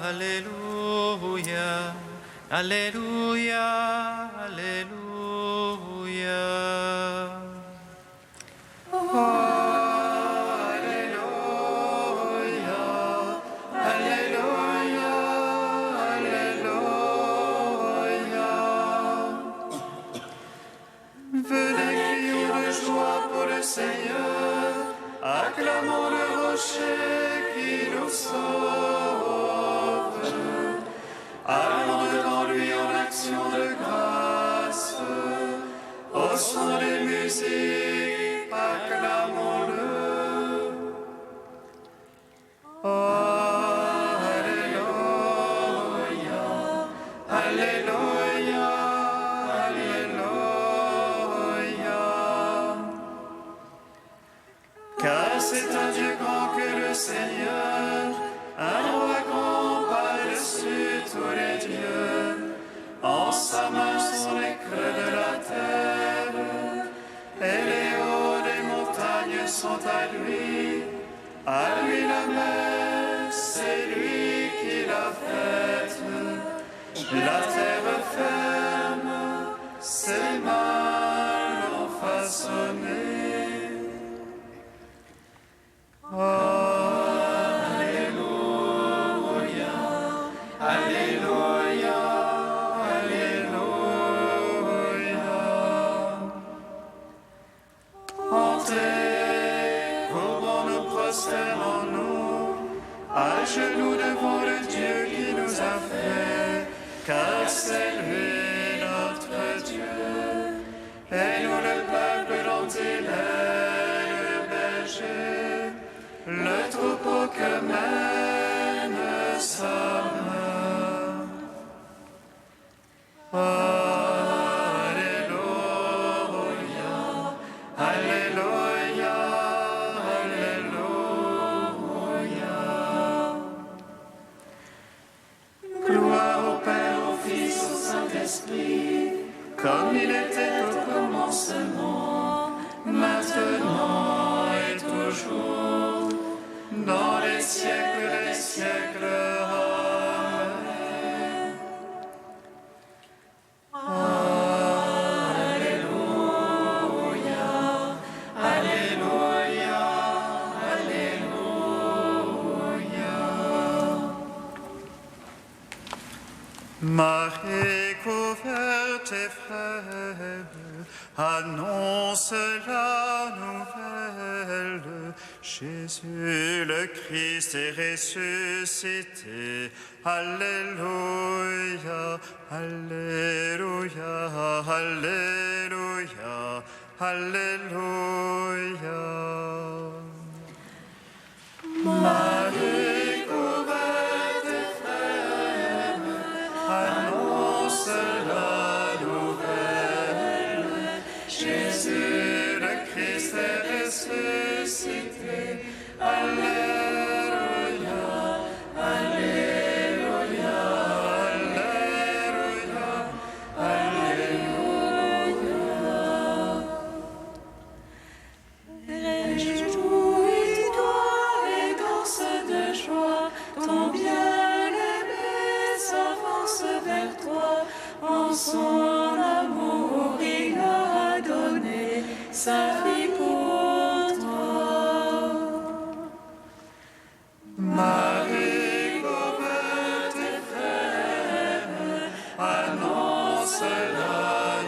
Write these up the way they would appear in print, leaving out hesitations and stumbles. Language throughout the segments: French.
Alléluia, Alléluia, Alléluia. Seigneur, acclamons le rocher qui nous sauve. Allons devant lui en action de grâce. Au son des musiques, acclamons-le. Alléluia, Alléluia, Alléluia. Car c'est un Dieu grand que le Seigneur, un roi grand par-dessus tous les dieux. En sa main sont les creux de la terre, et les hauts des montagnes sont à lui. À lui la mer, c'est lui qui l'a faite. La terre ferme, ses mains l'ont façonnée. Alléluia, Alléluia, Alléluia. Montez, courbons-nous, prosternons-nous, à genoux devant le Dieu qui nous a fait, car c'est lui notre Dieu, et nous le peuple dont il est le berger. Le troupeau que mène sa main. Alléluia, Alléluia, Alléluia. Gloire au Père, au Fils, au Saint-Esprit, comme il était au commencement, maintenant et toujours, dans les siècles des siècles. Amen. Alléluia, Alléluia, Alléluia. Marie couverte et frêle, annonce la nouvelle. Jésus le Christ est ressuscité. Alléluia, Alléluia, Alléluia, Alléluia. Marie couverte et frêle, annonce la nouvelle. Jésus le Christ est ressuscité. Alléluia, Alléluia, Alléluia, Alléluia. Réjouis-toi et danse de joie, ton bien-aimé s'avance vers toi. En son amour, il a donné sa vie pour toi. Marie couverte et frêle, annonce la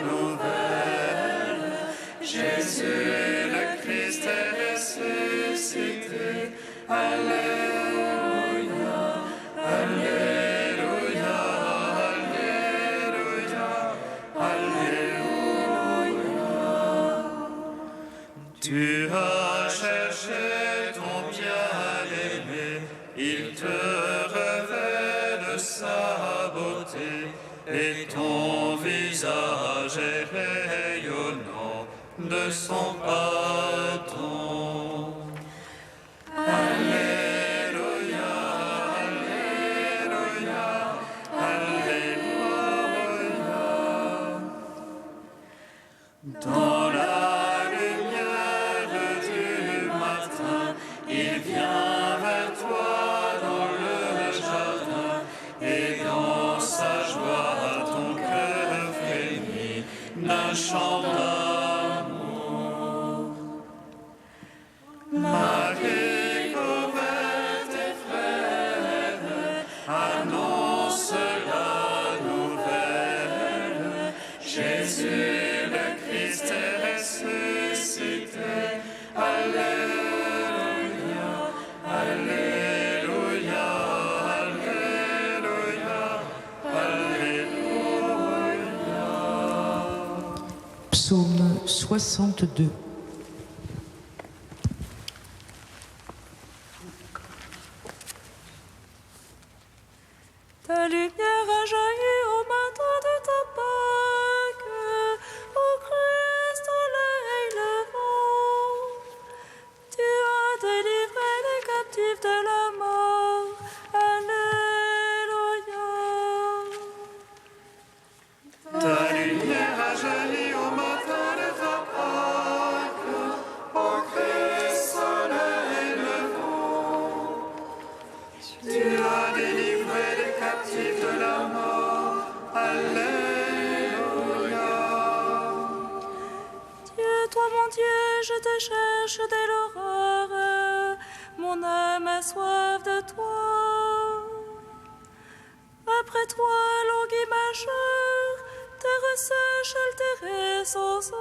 nouvelle. Jésus le Christ est ressuscité. Alléluia, Alléluia, Alléluia, Alléluia. Tu as cherché ton bien-aimé, il te révèle sa beauté, et ton visage est rayonnant de son pardon. Alléluia, Alléluia, Alléluia. Dans la lumière du matin, il vient vers toi dans le Psaume 62. Ta lumière a jailli au matin de ta Pâque, ô Christ, soleil levant. Tu as délivré les captifs de la mort. Alléluia. Ta lumière a jailli au matin de ta Pâque, ô Christ, soleil levant. Tu as délivré les captifs de la mort. Alléluia. Dieu, toi mon Dieu, je te cherche dès l'aurore. Mon âme a soif de toi. Après toi, languit ma chair, terre sèche altérée sans eau.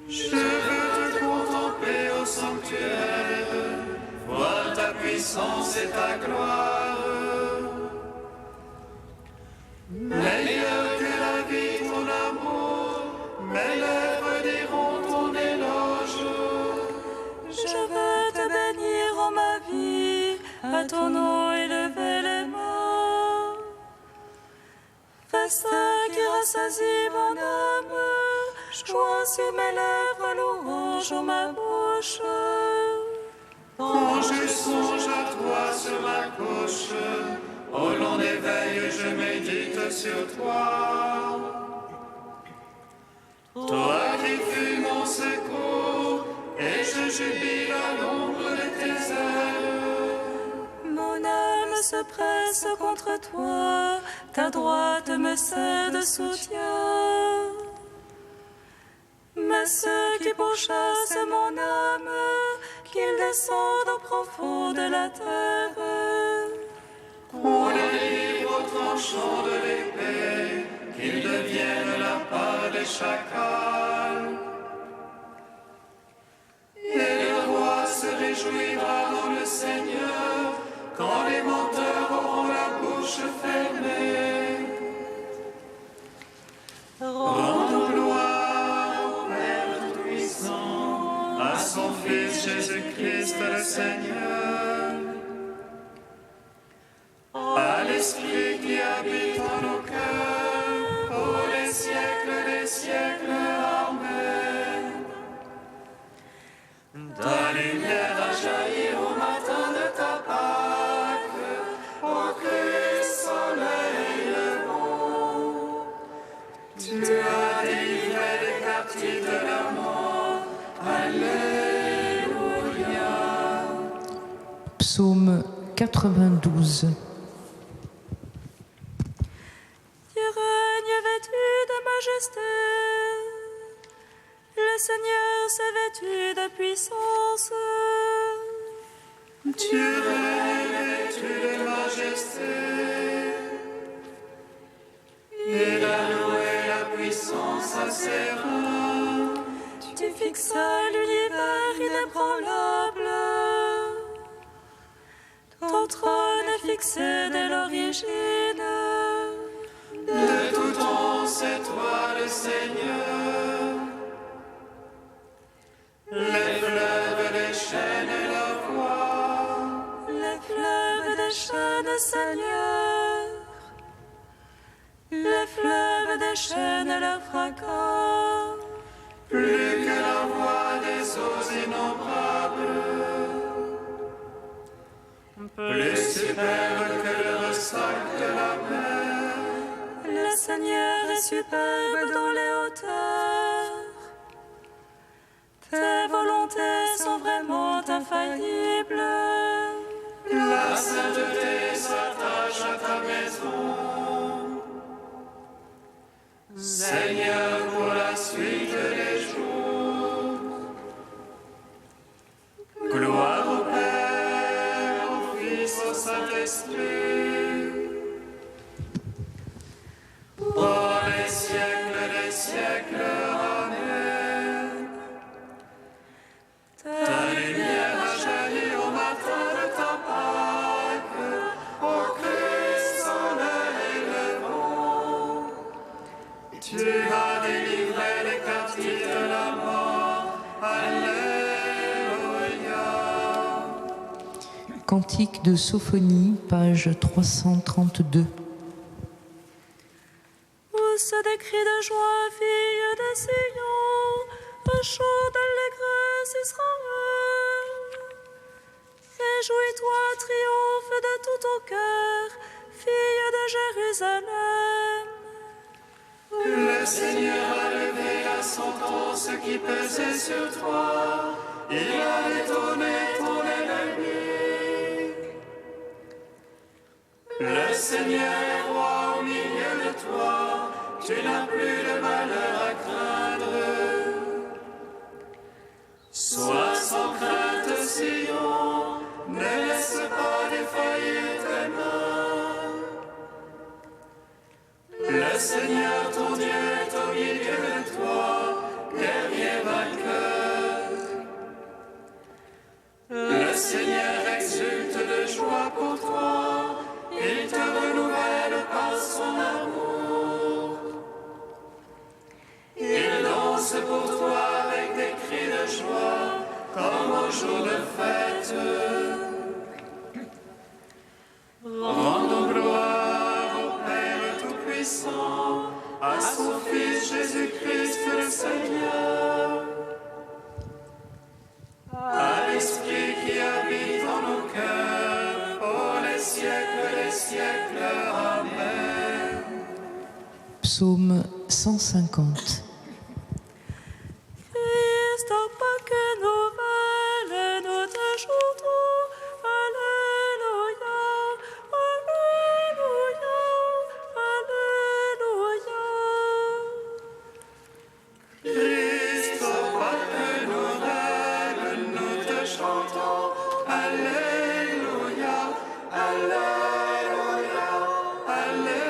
Je veux te contempler au sanctuaire, voir ta puissance et ta gloire. Meilleur que la vie, ton amour, mes lèvres diront ton éloge. Je veux te bénir en ma vie, à ton nom élever les mains. Festin qui rassasie mon âme, joie sur mes lèvres, louange en ma bouche. Quand je songe à toi sur ma couche, au long des veilles, je médite sur toi. Toi qui fus mon secours, et je jubile à l'ombre de tes ailes. Mon âme se presse contre toi, ta droite me sert de soutien. Mais ceux qui pourchassent mon âme, qu'ils descendent au profond de la terre. On les livre au tranchant de l'épée, qu'ils deviennent la part des chacals. Et le roi se réjouira dans le Seigneur, quand les menteurs auront la bouche fermée. Rendons gloire au Père Tout-Puissant, à son Fils Jésus-Christ le Seigneur, à l'Esprit qui habite en nos cœurs, pour les siècles des siècles. Amen. Ta lumière a jailli au matin de ta Pâque, ô Christ, soleil levant. Tu as délivré les captifs de la mort. Alléluia. Psaume 92. Dieu règne vêtu de majesté. Le Seigneur s'est vêtu de puissance. Dieu règne vêtu de majesté. Il a loué la puissance à ses reins. Tu fixas l'univers inébranlable. Ton trône est fixé dès l'origine. De tout temps, c'est toi le Seigneur. Les fleuves déchaînent la voix. Les fleuves déchaînent, Seigneur. Les fleuves déchaînent leur fracas. Plus que la voix des eaux innombrables. Plus superbe que le ressac de la mer. Le Seigneur est superbe dans les hauteurs. Tes volontés sont vraiment infaillibles. La sainteté s'attache à ta maison. Seigneur, pour la suite des jours. Gloire au Père, au Fils, au Saint-Esprit. Pour les siècles des siècles. Amen. Ta Cantique de Sophonie, page 332. Pousse des cris de joie, fille de Sion, un chant d'allégresse Israël. Réjouis-toi, triomphe de tout ton cœur, fille de Jérusalem. Le Seigneur a levé la sentence qui pesait sur toi. Il a détourné ton ennemi. Le Seigneur est roi au milieu de toi. Tu n'as plus de malheur à craindre. Sois sans crainte, Sion, ne laisse pas défaillir tes mains. Le Seigneur, ton Dieu, est au milieu de toi, guerrier vainqueur. Le Seigneur exulte de joie pour toi, il te renouvelle par son amour. Il danse pour toi avec des cris de joie, comme au jour de fête. Rendons gloire au Père Tout-Puissant, à son Fils Jésus-Christ le Seigneur, à l'Esprit qui habite en nos cœurs, pour les siècles des siècles. Amen. Psaume 150. Christ, en Pâques nouvelle, nous te chantons. Alléluia, Alléluia, Alléluia. Christ, au Pâques nouvelle, nous te chantons. Alléluia, Alléluia, Alléluia.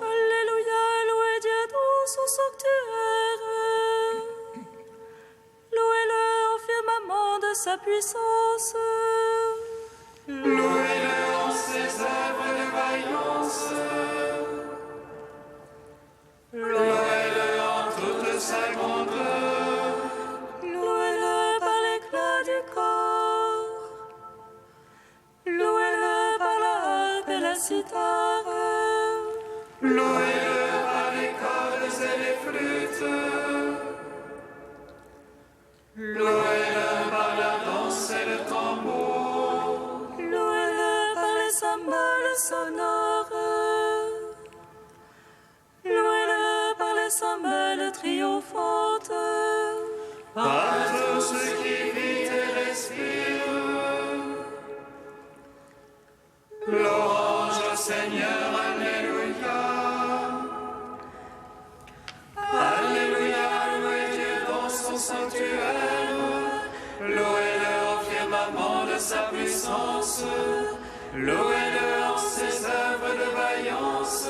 Alléluia, louez Dieu dans son sanctuaire. Louez-le au firmament de sa puissance. Louez-le en ses œuvres de vaillance. Louez-le en toute sa grandeur. Louez-le par l'éclat du corps. Louez-le par la harpe et la cithare. Louez-le par les cordes et les flûtes. Louez-le par la danse et le tambour. Louez-le par les cymbales sonores. Louez-le par les cymbales triomphantes. Par tout ce qui vit et respire. Louange au Seigneur, Alléluia. Alléluia, louez Dieu dans son sanctuaire. Louez-le au firmament de sa puissance. Louez-le en ses œuvres de vaillance.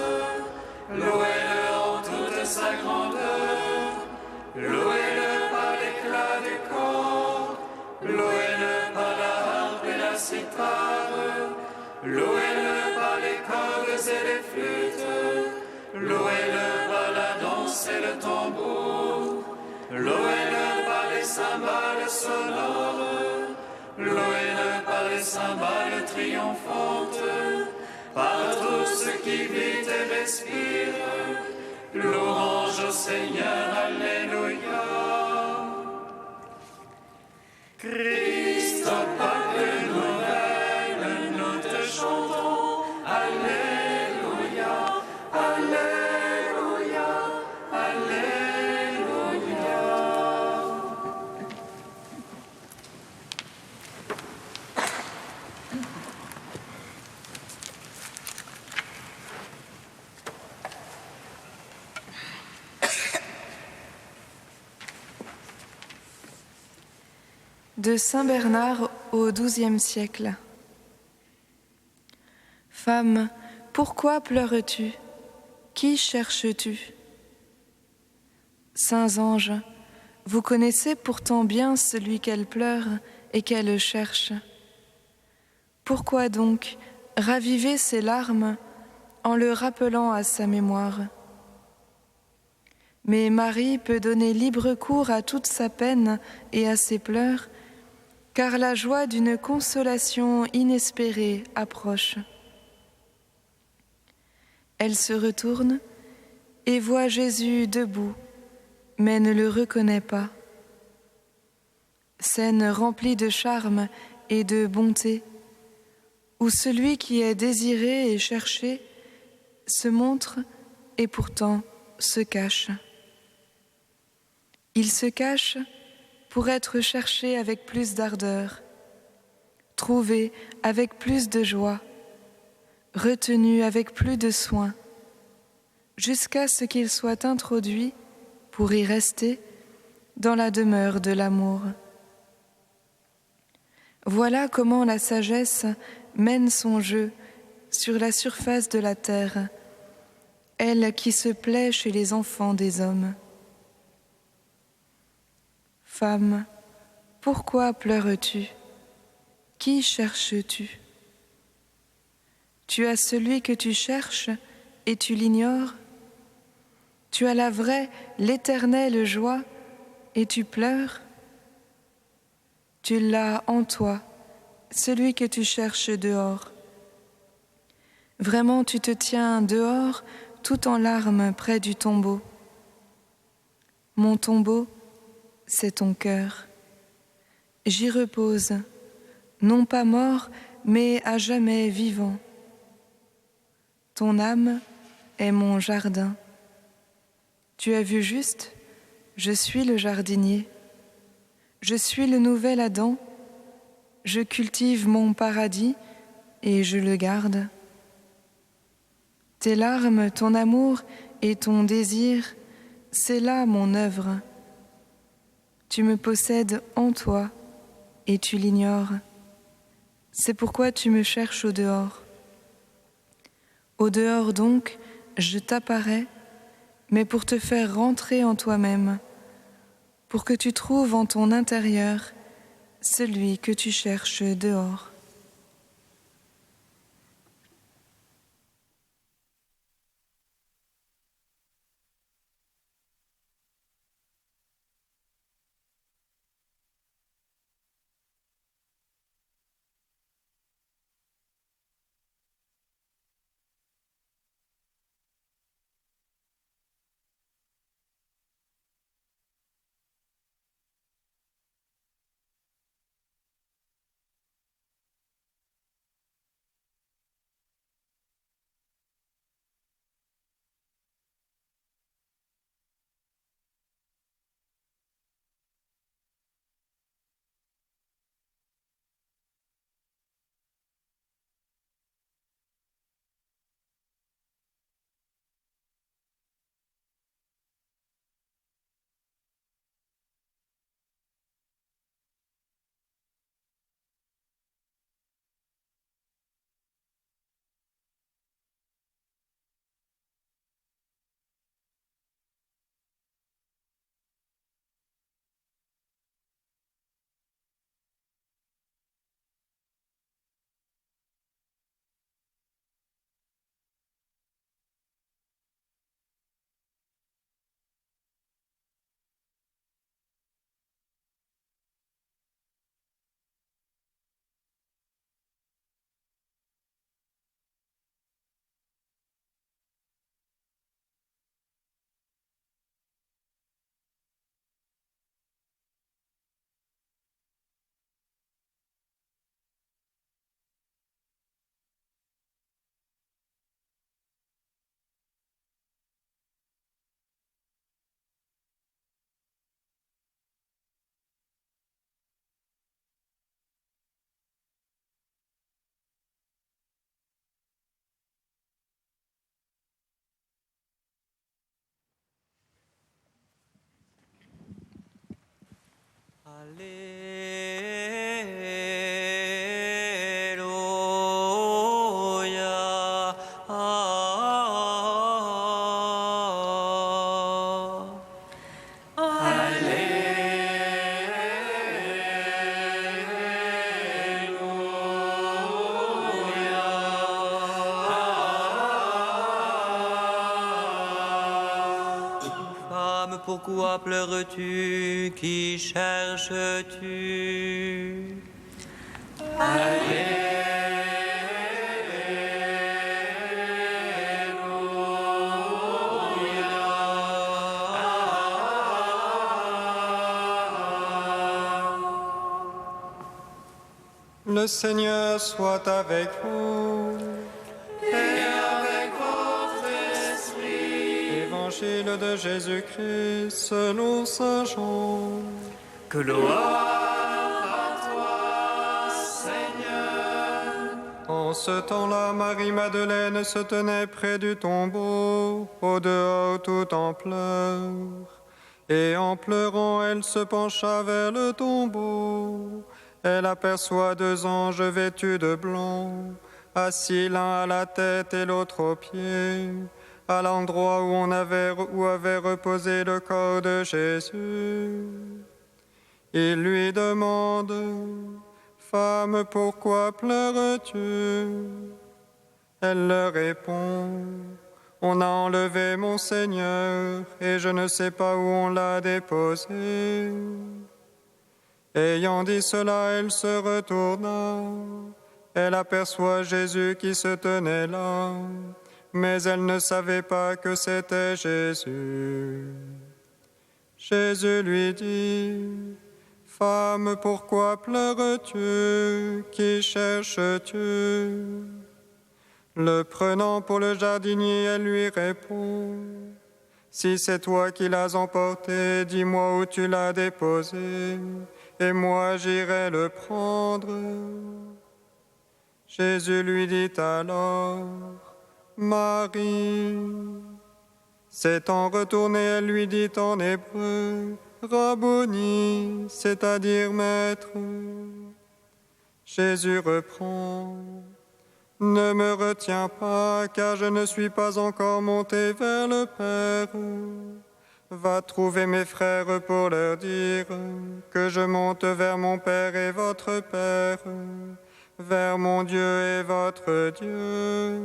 Louez-le en toute sa grandeur. Louez-le par l'éclat du corps. Louez-le par la harpe et la cithare. Louez-le par les cordes et les flûtes. Louez-le par la danse et le tambour. Louez-le par les cymbales sonores. Louez-le par les cymbales triomphantes. Par tout ce qui vit et respire. Louange au Seigneur, Alléluia. Christ, au Pâques nouvelle, nous te chantons. Alléluia, Alléluia, Alléluia. De Saint Bernard au XIIe siècle. Femme, pourquoi pleures-tu? Qui cherches-tu? Saints anges, vous connaissez pourtant bien celui qu'elle pleure et qu'elle cherche. Pourquoi donc raviver ses larmes en le rappelant à sa mémoire? Mais Marie peut donner libre cours à toute sa peine et à ses pleurs, car la joie d'une consolation inespérée approche. Elle se retourne et voit Jésus debout, mais ne le reconnaît pas. Scène remplie de charme et de bonté, où celui qui est désiré et cherché se montre et pourtant se cache. Il se cache pour être cherché avec plus d'ardeur, trouvé avec plus de joie, retenu avec plus de soin, jusqu'à ce qu'il soit introduit, pour y rester, dans la demeure de l'amour. Voilà comment la sagesse mène son jeu sur la surface de la terre, elle qui se plaît chez les enfants des hommes. Femme, pourquoi pleures-tu? Qui cherches-tu? Tu as celui que tu cherches et tu l'ignores? Tu as la vraie, l'éternelle joie et tu pleures? Tu l'as en toi, celui que tu cherches dehors. Vraiment, tu te tiens dehors, tout en larmes près du tombeau. Mon tombeau, c'est ton cœur. J'y repose, non pas mort, mais à jamais vivant. Ton âme est mon jardin. Tu as vu juste, je suis le jardinier. Je suis le nouvel Adam, je cultive mon paradis et je le garde. Tes larmes, ton amour et ton désir, c'est là mon œuvre. Tu me possèdes en toi et tu l'ignores. C'est pourquoi tu me cherches au dehors. Au dehors donc, je t'apparais, mais pour te faire rentrer en toi-même, pour que tu trouves en ton intérieur celui que tu cherches dehors. Alléluia. Femme, pourquoi pleures-tu? Qui cherches-tu? Le Seigneur soit avec vous. Et avec votre esprit. Évangile de Jésus-Christ selon saint Jean. Gloire à toi, Seigneur. En ce temps-là, Marie-Madeleine se tenait près du tombeau, au dehors tout en pleurs. Et en pleurant, elle se pencha vers le tombeau. Elle aperçoit 2 anges vêtus de blanc, assis l'un à la tête et l'autre aux pieds, à l'endroit où avait reposé le corps de Jésus. Ils lui demandent: Femme, pourquoi pleures-tu? Elle leur répond: On a enlevé mon Seigneur, et je ne sais pas où on l'a déposé. Ayant dit cela, elle se retourna. Elle aperçoit Jésus qui se tenait là, mais elle ne savait pas que c'était Jésus. Jésus lui dit: Femme, pourquoi pleures-tu? Qui cherches-tu? Le prenant pour le jardinier, elle lui répond: Si c'est toi qui l'as emporté, dis-moi où tu l'as déposé, et moi j'irai le prendre. Jésus lui dit alors: Marie. S'étant retournée, elle lui dit en hébreu: Rabboni, c'est-à-dire maître. Jésus reprend: Ne me retiens pas, car je ne suis pas encore monté vers le Père. Va trouver mes frères pour leur dire que je monte vers mon Père et votre Père, vers mon Dieu et votre Dieu.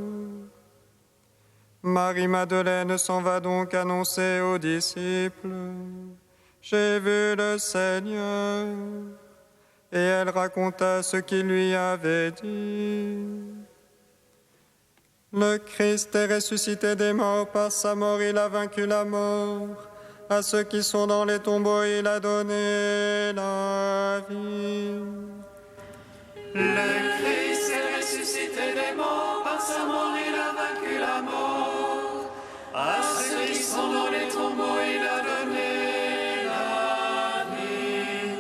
Marie-Madeleine s'en va donc annoncer aux disciples: J'ai vu le Seigneur. Et elle raconta ce qu'il lui avait dit. Le Christ est ressuscité des morts. Par sa mort, il a vaincu la mort. À ceux qui sont dans les tombeaux, il a donné la vie. Le Christ est ressuscité des morts. Par sa mort, il a vaincu la mort. À ceux qui sont dans les tombeaux, il a donné la vie.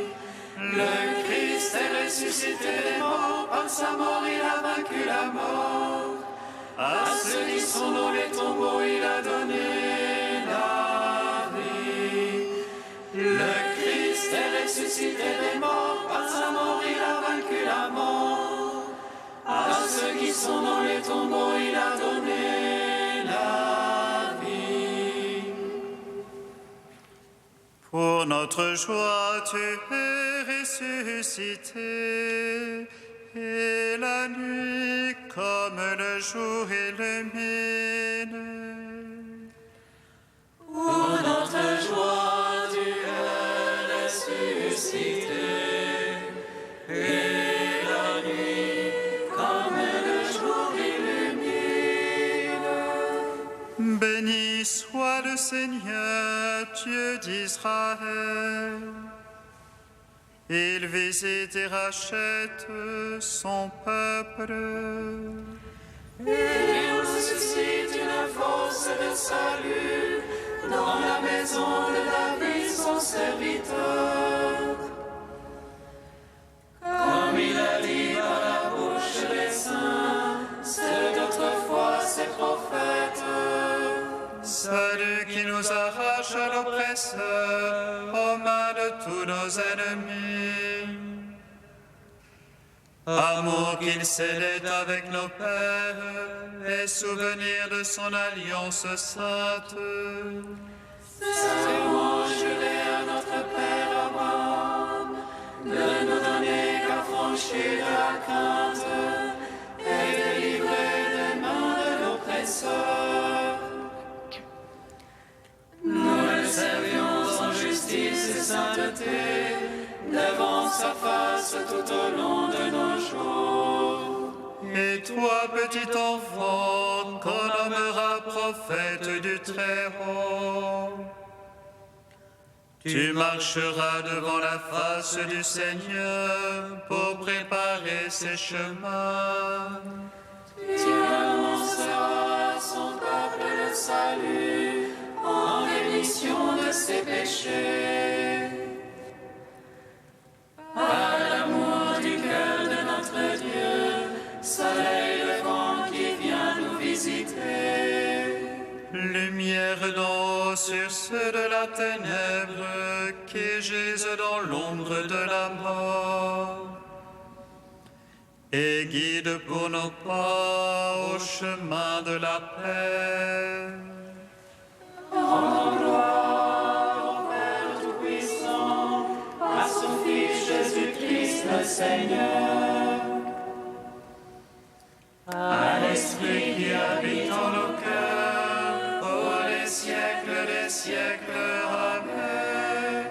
Le Christ est ressuscité des morts. Par sa mort, il a vaincu la mort. À ceux qui sont dans les tombeaux, il a donné la vie. Le Christ est ressuscité des morts. Par sa mort, il a vaincu la mort. À ceux qui sont dans les tombeaux, il a donné la vie. Pour notre joie, tu es ressuscité. Et la nuit comme le jour illumine. Pour notre joie, tu es ressuscité. Et la nuit comme le jour illumine. Béni soit le Seigneur, Dieu d'Israël. Il visite et rachète son peuple. Il nous suscite une force de salut dans la maison de David, son serviteur. Comme il a dit par la bouche des saints, ceux d'autrefois ses prophètes. Salut qui nous arrache à l'oppresseur, aux mains de tous nos ennemis. Amour qu'il scellait avec nos pères, et souvenir de son alliance sainte. Serment juré à notre Père Abraham, de nous donner qu'affranchis de la crainte, et délivrer des mains de l'oppresseur. Nous le servons sainteté devant sa face tout au long de nos jours. Et toi, petit enfant, qu'on nommera prophète du Très-Haut, tu marcheras devant la face du Seigneur pour préparer ses chemins. Tu annonceras à son peuple le salut en rémission de ses péchés. Par l'amour du cœur de notre Dieu, soleil levant qui vient nous visiter. Lumière d'eau sur ceux de la ténèbre qui gisent dans l'ombre de la mort. Et guide pour nos pas au chemin de la paix. En gloire au Père Tout-Puissant, à son Fils Jésus-Christ le Seigneur, à l'Esprit qui habite en nos cœurs, pour les siècles des siècles. Amen.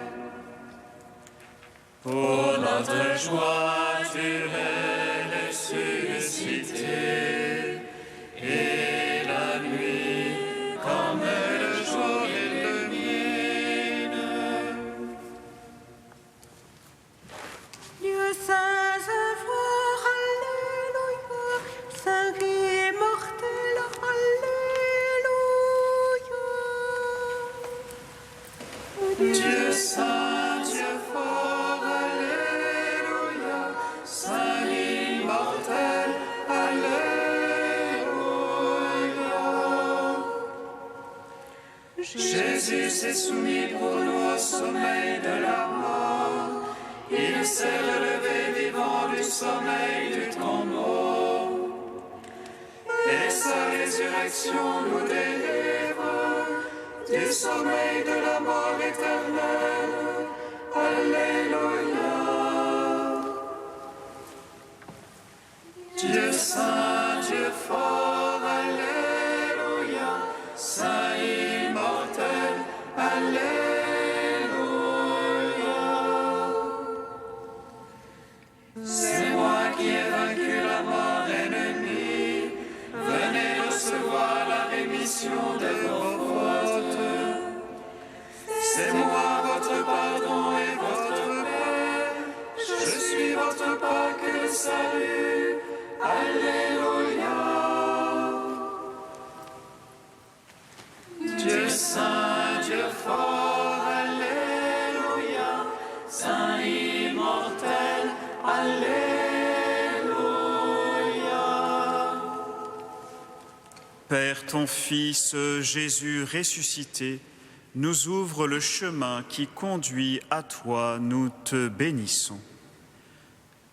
Pour notre joie, tu es ressuscité, et la nuit, comme le jour illumine. Dieu saint, saint fort, alléluia, saint qui est mortel, alléluia. Dieu saint, Dieu fort, alléluia, saint immortel, alléluia. Jésus s'est soumis pour nous au sommeil de la mort. Il s'est relevé vivant du sommeil du tombeau. Et sa résurrection nous délivre du sommeil de la mort éternelle. Alléluia. Dieu saint, Dieu fort, alléluia. Saint immortel, alléluia. C'est moi qui ai vaincu la mort ennemie. Venez recevoir la rémission de vos fautes. C'est moi votre pardon et votre paix. Je suis votre Pâque et le salut. Alléluia. Dieu saint, Dieu fort, alléluia. Saint immortel, alléluia. Père, ton Fils, Jésus ressuscité, nous ouvre le chemin qui conduit à toi, nous te bénissons.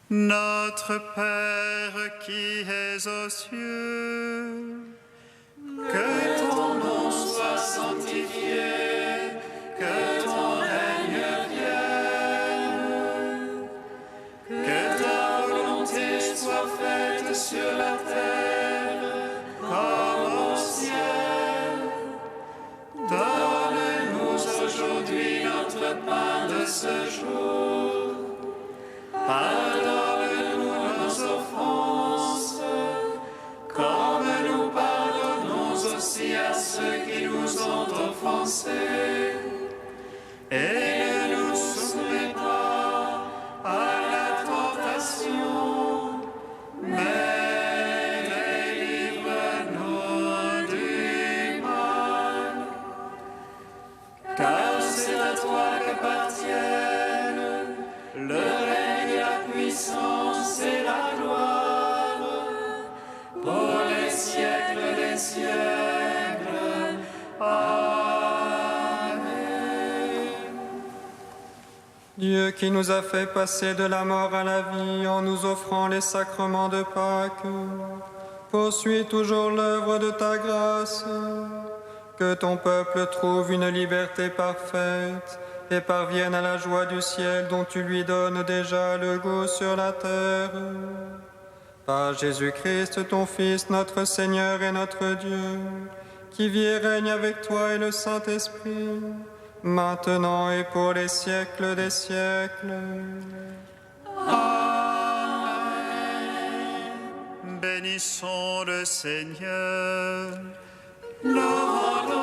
Notre Père qui es aux cieux, Que ton nom soit sanctifié, que ton règne vienne, que ta volonté soit faite sur la terre comme au ciel. Donne-nous aujourd'hui notre pain de ce jour. Pardonne-nous nos offenses, comme nous pardonnons aussi à ceux qui nous ont offensés. Et ne nous soumets pas à la tentation, mais délivre-nous du mal. Car c'est à toi qu'appartiennent le règne, la puissance et la gloire, pour les siècles des siècles. Amen. Dieu qui nous a fait passer de la mort à la vie en nous offrant les sacrements de Pâques, poursuis toujours l'œuvre de ta grâce, que ton peuple trouve une liberté parfaite et parvienne à la joie du ciel dont tu lui donnes déjà le goût sur la terre. Par Jésus-Christ, ton Fils, notre Seigneur et notre Dieu, qui vit et règne avec toi et le Saint-Esprit, maintenant et pour les siècles des siècles. Bénissons le Seigneur. Le rendons